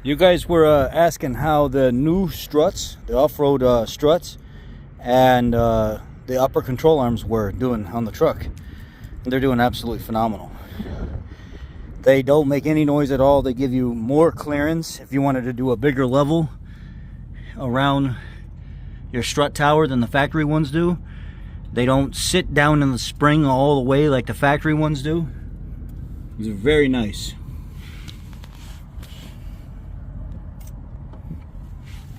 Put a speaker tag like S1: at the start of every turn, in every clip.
S1: You guys were asking how the new struts, the off-road struts, and the upper control arms were doing on the truck. And they're doing absolutely phenomenal. They don't make any noise at all. They give you more clearance if you wanted to do a bigger level around your strut tower than the factory ones do. They don't sit down in the spring all the way like the factory ones do. These are very nice.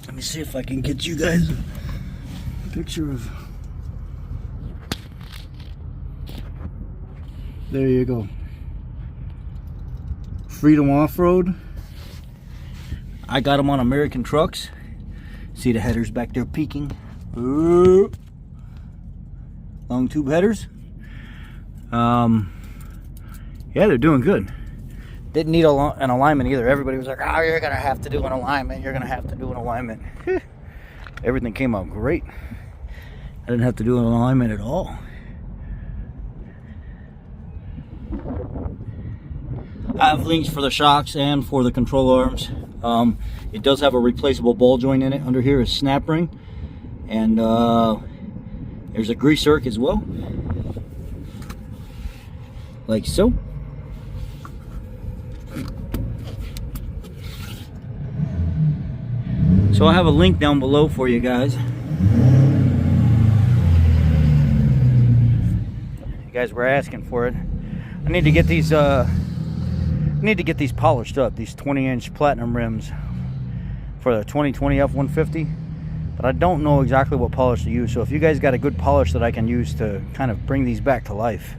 S1: Let me see if I can get you guys a picture of... There you go. Freedom Off-Road. I got them on American trucks. See the headers back there peaking. Ooh. Long tube headers. Yeah, they're doing good. Didn't need an alignment either. Everybody was like, oh, you're gonna have to do an alignment. You're gonna have to do an alignment. Everything came out great. I didn't have to do an alignment at all. I have links for the shocks and for the control arms. It does have a replaceable ball joint in it. Under here is snap ring, and there's a grease zerk as well, like so. So I have a link down below for you guys. You guys were asking for it. I need to get these polished up, these 20-inch platinum rims for the 2020 F150, but I don't know exactly what polish to use. So if you guys got a good polish that I can use to kind of bring these back to life,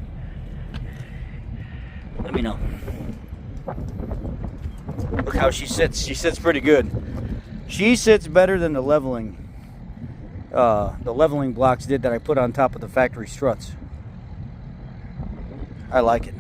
S1: let me know. Look how she sits. She sits pretty good. She sits better than the leveling blocks did that I put on top of the factory struts. I like it.